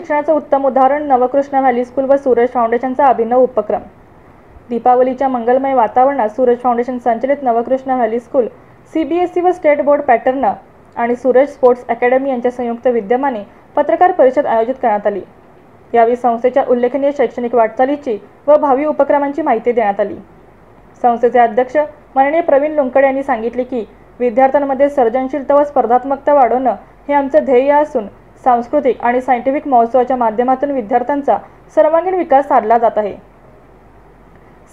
शिक्षणाचं उत्तम उदाहरण नवकृष्ण व्हॅली स्कूल व सूरज फाउंडेशनचा अभिनव उपक्रम। दीपावलीच्या मंगलमय वातावरणात सूरज फाउंडेशन संचलित नवकृष्ण व्हॅली स्कूल, CBSE व स्टेट बोर्ड पॅटर्न आणि सूरज स्पोर्ट्स अकॅडमी यांच्या संयुक्त विद्यमाने पत्रकार परिषद आयोजित करण्यात आली। यावेळी संस्थेच्या उल्लेखनीय शैक्षणिक वाटचालीची व भावी उपक्रमांची माहिती देण्यात आली। संस्थेचे अध्यक्ष माननीय प्रवीण लुंकड यांनी सांगितले की विद्यार्थ्यांमध्ये सर्जनशीलता व स्पर्धात्मकता वाढवणं हे आमचं ध्येय असून सांस्कृतिक आणि सायंटिफिक महोत्सवाच्या माध्यमातून विद्यार्थ्यांचा सर्वांगीण विकास साधला जात आहे।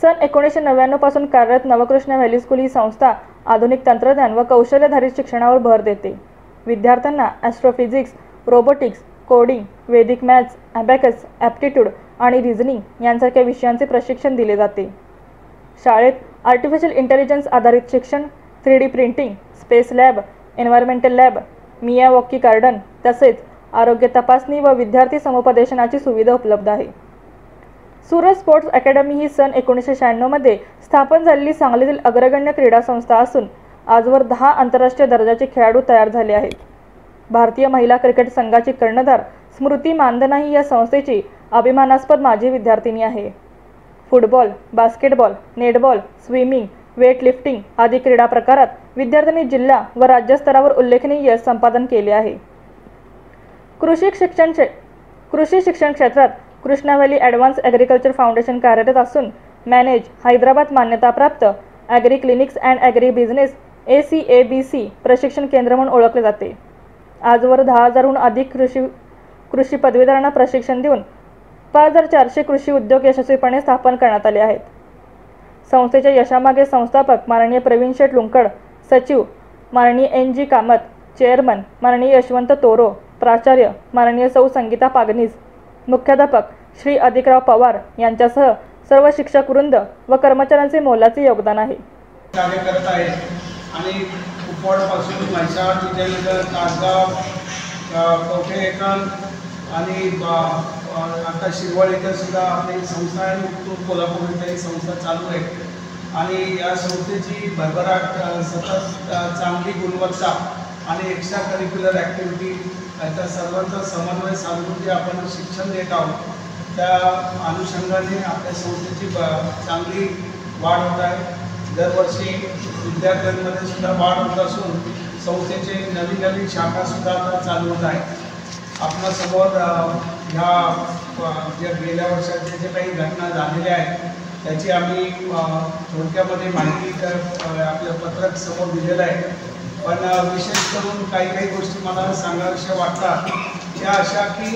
सन 1999 पासून कार्यरत नवकृष्ण व्हॅली स्कूल ही संस्था आधुनिक तंत्रज्ञान व कौशल्याधारित शिक्षणावर भर देते। विद्यार्थ्यांना ॲस्ट्रोफिजिक्स, रोबोटिक्स, कोडिंग, वैदिक मॅथ्स, ॲबॅकस, ॲप्टिट्यूड आणि रिझनिंग यांसारख्या विषयांचे प्रशिक्षण दिले जाते। शाळेत आर्टिफिशियल इंटेलिजन्स आधारित शिक्षण, 3D printing, space lab, environmental lab, Miyawaki garden तसेच आरोग्य तपासणी व विद्यार्थी समुपदेशनाची सुविधा उपलब्ध आहे। सूरज स्पोर्ट्स अकॅडमी ही सन 1996 मध्ये स्थापन झालेली सांगलीतील अग्रगण्य क्रीडा संस्था असून आजवर 10 आंतरराष्ट्रीय दर्जाचे खेळाडू तयार झाले आहेत। भारतीय महिला क्रिकेट संघाची कर्णधार स्मृती मानधना ही या संस्थेची अभिमानास्पद माजी विद्यार्थिनी आहे। Football, basketball, netball, swimming, weightlifting आदी क्रीडा प्रकारात विद्यार्थ्यांनी जिल्हा व राज्य स्तरावर उल्लेखनीय यश संपादन केले आहे। कृषी शिक्षण क्षेत्रात Krishna valley advance agriculture foundation कार्यरत असून मॅनेज हैदराबाद मान्यताप्राप्त agri clinics and agri business ACABC प्रशिक्षण केंद्र म्हणून ओळखले जाते। आजवर 10,000हून अधिक कृषी पदवीधरांना प्रशिक्षण देऊन 5,400 कृषी उद्योग यशस्वीपणे स्थापन करण्यात आले आहेत। संस्थेच्या यशामागे संस्थापक माननीय प्रवीण शेठ लुंकड, सचिव माननीय NG कामत, चेअरमन माननीय यशवंत तोरो, प्राचार्य माननीय सौ संगीता पागनीस, मुख्याध्यापक श्री अधिकराव पवार यांच्यासह सर्व शिक्षक वृंद व कर्मचाऱ्यांचे मोलाचे योगदान आहे। कार्य करत आहे आणि कुपवाडपासून म्हैसाळ, विजयनगर, तासगाव, कवठेकण आणि आता शिरवळ इथे सुद्धा आपली संस्था आहे। उत्तूर कोल्हापूर इथे संस्था चालू आहे आणि या संस्थेची भरभराट सतत चांगली गुणवत्ता आणि एक्स्ट्रा करिक्युलर ॲक्टिव्हिटी याचा सर्वांचा समन्वय साधून जे आपण शिक्षण देत आहोत त्या अनुषंगाने आपल्या संस्थेची चांगली वाढ होत आहे। दरवर्षी विद्यार्थ्यांमध्ये सुद्धा वाढ होत असून संस्थेचे नवीन शाखा सुद्धा आता चालू होत आहे। आपल्यासमोर ह्या ज्या गेल्या वर्षाचे जे काही घटना झालेल्या आहेत त्याची आम्ही थोडक्यामध्ये माहिती आपल्या पत्रक समोर दिलेलं आहे। पण विशेष करून काही गोष्टी मला सांगाव्याशा वाटतात त्या अशा की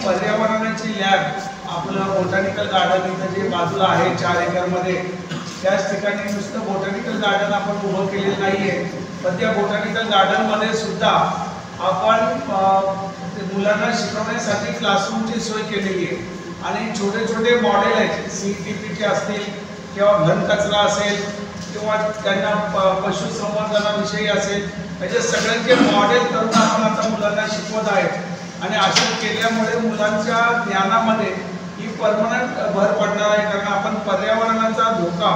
पर्यावरणाची लॅब आपलं बोटॅनिकल गार्डन इथं जे बाजूला आहे 4 एकरमध्ये त्याच ठिकाणी नुसतं बोटॅनिकल गार्डन आपण उभं केलेलं नाही आहे, पण त्या बोटॅनिकल गार्डनमध्ये सुद्धा आपण मुलांना शिकवण्यासाठी क्लासरूमची सोय केलेली आहे आणि छोटे मॉडेल आहेत CTPचे असतील किंवा घनकचरा असेल किंवा त्यांना पशुसंवर्धनाविषयी असेल म्हणजे सगळ्यांचे मॉडेल करून आपण आता मुलांना शिकवत आहेत आणि असं केल्यामुळे मुलांच्या ज्ञानामध्ये ही परमनंट भर पडणार आहे। कारण आपण पर्यावरणाचा धोका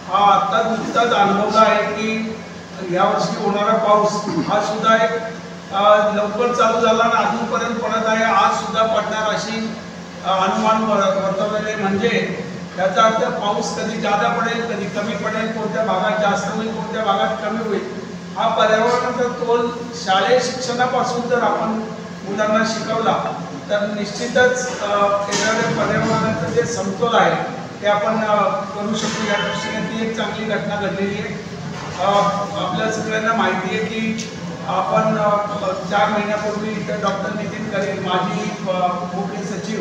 हा आता नुकताच अनुभवला आहे की यावर्षी होणारा पाऊस हा सुद्धा एक लवकर चालू झाला आणि अजूनपर्यंत पडत आहे, आज सुद्धा पडणार अशी अनुमान वर्तवलेले म्हणजे याचा अर्थ पाऊस कधी जादा पडेल, कधी कमी पडेल, कोणत्या भागात जास्त होईल, कोणत्या भागात कमी होईल। हा पर्यावरणाचा तोल शालेय शिक्षणापासून जर आपण मुलांना शिकवला तर निश्चितच येणाऱ्या पर्यावरणाचं जे समतोल आहे ते आपण करू शकतो। या दृष्टीने ती एक चांगली घटना घडलेली आहे। आपल्या सगळ्यांना माहिती आहे की आपण 4 महिन्यापूर्वी इथं डॉक्टर नितीन करेल माजी मुख्य सचिव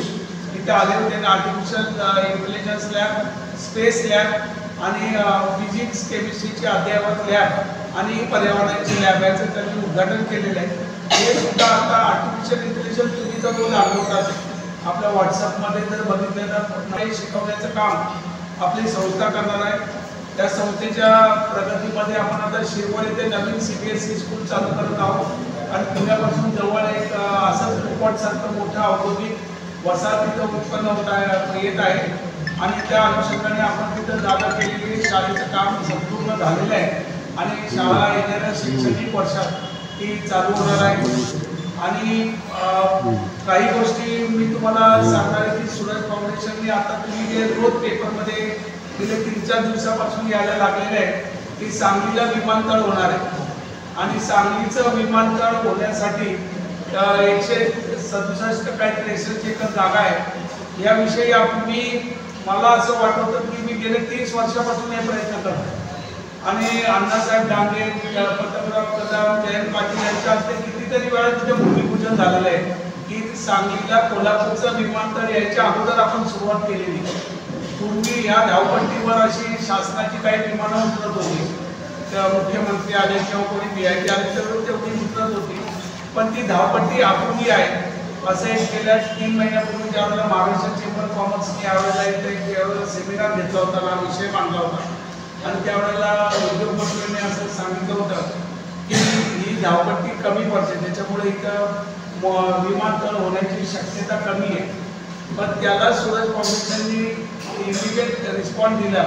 इथे आले होते। Artificial intelligence lab, space lab आणि फिजिक्स केमिस्ट्रीची अद्ययावत लॅब आणि पर्यावरणाची लॅब याचं त्यांनी उद्घाटन केलेलं आहे। हे सुद्धा आता आर्टिफिशियल इंटेलिजन्स तुम्ही जर बोल अनुभवतात आपल्या व्हॉट्सअपमध्ये जर बघितलं तर शिकवण्याचं काम आपली संस्था करणार आहे। त्या संस्थेच्या प्रगतीमध्ये आपण आता शिरवळ येथे नवीन CBSE स्कूल चालू करत आहोत आणि पुण्यापासून जवळ एक असंच कुपवाडसारखं मोठं औद्योगिक वसाहत तिथं उत्पन्न येत आहे आणि त्या अनुषंगाने आपण तिथं जागा केलेली शाळेचं काम संपूर्ण झालेलं आहे आणि शाळा येणाऱ्या शैक्षणिक वर्षात ती चालू होणार आहे। आणि काही गोष्टी मी तुम्हाला सांगणार आहे की सूरज फाउंडेशनने आता तुम्ही जे रोज पेपरमध्ये गेले 3-4 दिवसापासून यायला लागलेलं आहे की सांगलीला विमानतळ होणार आहे आणि सांगलीचं विमानतळ होण्यासाठी 167 काय 63 एकर जागा आहे। याविषयी मला असं वाटत होतं की मी गेले 30 वर्षापासून हे प्रयत्न करतो आणि अण्णासाहेब डांगे, पतंगराव कदम, जयंत पाटील यांच्या हस्ते कितीतरी वेळा तिथे भूमिपूजन झालेलं आहे की सांगलीला कोल्हापूरचं विमानतळ यायच्या अगोदर आपण सुरुवात केलेली। पूर्वी या धावपट्टीवर अशी शासनाची काही विमानं उतरत होती, मुख्यमंत्री आले किंवा कोणी VIP आले तर तेवढी उतरत होती, पण ती धावपट्टी अपूर्वी आहे। असं एक गेल्या 3 महिन्यापूर्वी ज्यावेळेला महाराष्ट्र चेंबर ऑफ कॉमर्सने यावेळेला एक सेमिनार घेतला होता, हा विषय मांडला होता आणि त्यावेळेला उद्योग मंत्र्यांनी असं सांगितलं होतं की ही धावपट्टी कमी पडते, त्याच्यामुळे इथं विमानतळ होण्याची शक्यता कमी आहे। पण त्याला सूरज फाउंडेशननी इमिडिएट रिस्पॉन्स दिला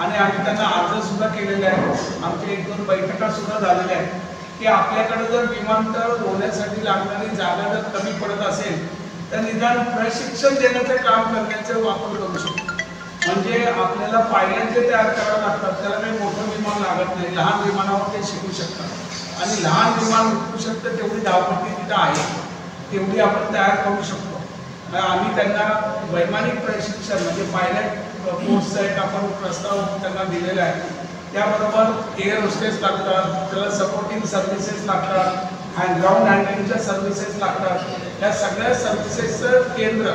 आणि आम्ही त्यांना अर्ज सुद्धा केलेला आहे, आमच्या 1-2 बैठका सुद्धा झालेल्या आहेत की आपल्याकडे जर विमानतळ होण्यासाठी लागणारी जागा जर कमी पडत असेल तर निदान प्रशिक्षण देण्याचं काम करण्याचा वापर करू शकतो। म्हणजे आपल्याला पायलट जे तयार करावं लागतात त्याला काही मोठं विमान लागत नाही, लहान विमानावर ते शिकू शकतात आणि लहान विमान उतरू शकतं तेवढी धावपट्टी तिथं आहे, तेवढी आपण तयार करू शकतो। आम्ही त्यांना वैमानिक प्रशिक्षण म्हणजे पायलट कोर्सचा एक आपण प्रस्ताव त्यांना दिलेला आहे, त्याबरोबर एअर होस्टेस लागतात, त्याला सपोर्टिंग सर्व्हिसेस लागतात आणि ग्राउंड हँडलिंगच्या सर्व्हिसेस लागतात। या सगळ्या सर्व्हिसेसचं केंद्र,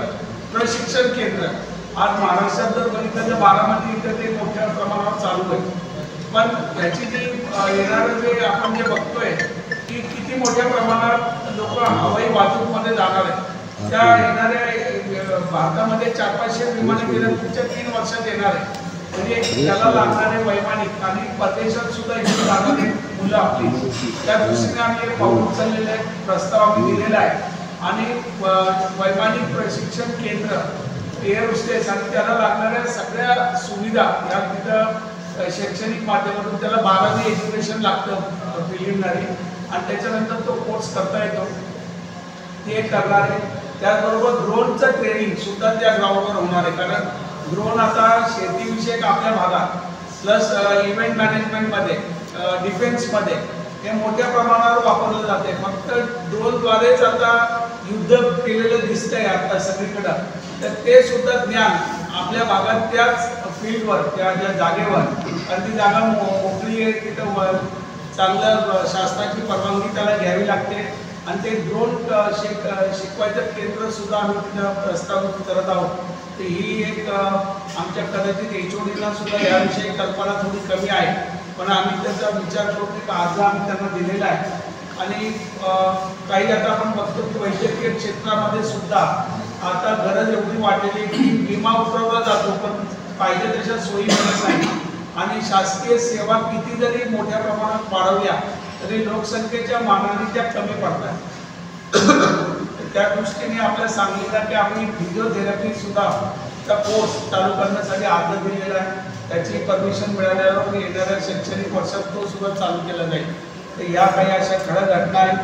प्रशिक्षण केंद्र आज महाराष्ट्रात जर बघितलं तर बारामती इथं ते मोठ्या प्रमाणावर चालू आहे। पण याची जी येणारं जे आपण जे बघतोय की किती मोठ्या प्रमाणात लोक हवाई वाहतूकमध्ये जाणार आहेत, त्या येणाऱ्या भारतामध्ये 400-500 विमाने गेल्या पुढच्या 3 वर्षात येणार आहे। म्हणजे त्याला लागणारे वैमानिक आणि परदेशात सुद्धा इथे लागणारे मुलं आपली, त्या दृष्टीने आम्ही एक पाऊल उचललेलं आहे, प्रस्ताव आम्ही दिलेला आहे आणि वैमानिक प्रशिक्षण केंद्र, एअर होस्टेस आणि त्याला लागणाऱ्या सगळ्या सुविधा या तिथं शैक्षणिक माध्यमातून त्याला 12वी एज्युकेशन लागतं प्रिलिमिनरी आणि त्याच्यानंतर तो कोर्स करता येतो, ते करणार आहे। त्याचबरोबर ड्रोनचं ट्रेनिंग सुद्धा त्या ग्राउंडवर होणार आहे, कारण ड्रोन आता शेतीविषयक आपल्या भागात प्लस इव्हेंट मॅनेजमेंटमध्ये, डिफेन्समध्ये हे मोठ्या प्रमाणावर वापरलं जाते। फक्त ड्रोनद्वारेच आता युद्ध केलेलं दिसतंय आता सगळीकडं, तर ते सुद्धा ज्ञान आपल्या भागात त्याच फील्डवर, त्या ज्या जागेवर, आणि ती जागा मोकळी आहे तिथं चांगलं शासनाची परवानगी त्याला घ्यावी लागते आणि ते ड्रोन शिकवायचं केंद्र सुद्धा आम्ही तिथं प्रस्तावित करत आहोत। तर ही एक आमच्या कदाचित HODला सुद्धा याविषयी कल्पना थोडी कमी आहे, पण आम्ही त्याचा विचार करतो की अर्ज आम्ही त्यांना दिलेला आहे आणि काही आता आपण बघतो की वैद्यकीय क्षेत्रामध्ये सुद्धा आता गरज एवढी वाढलेली की विमा उतरवला जातो पण पाहिजे तशा सोयी मिळत नाही आणि शासकीय सेवा किती जरी मोठ्या प्रमाणात वाढवल्या तरी लोकसंख्येच्या मानाने त्या कमी पडतात। त्या दृष्टीने आपल्या सांगलीला की आम्ही फिजिओथेरपी सुद्धा चा कोर्स चालू करण्यासाठी अर्ज दिलेला आहे, त्याची परमिशन मिळाल्यावर येणाऱ्या शैक्षणिक वर्षात तो सुद्धा चालू केला जाईल। तर या काही अशा खऱ्या घटना आहेत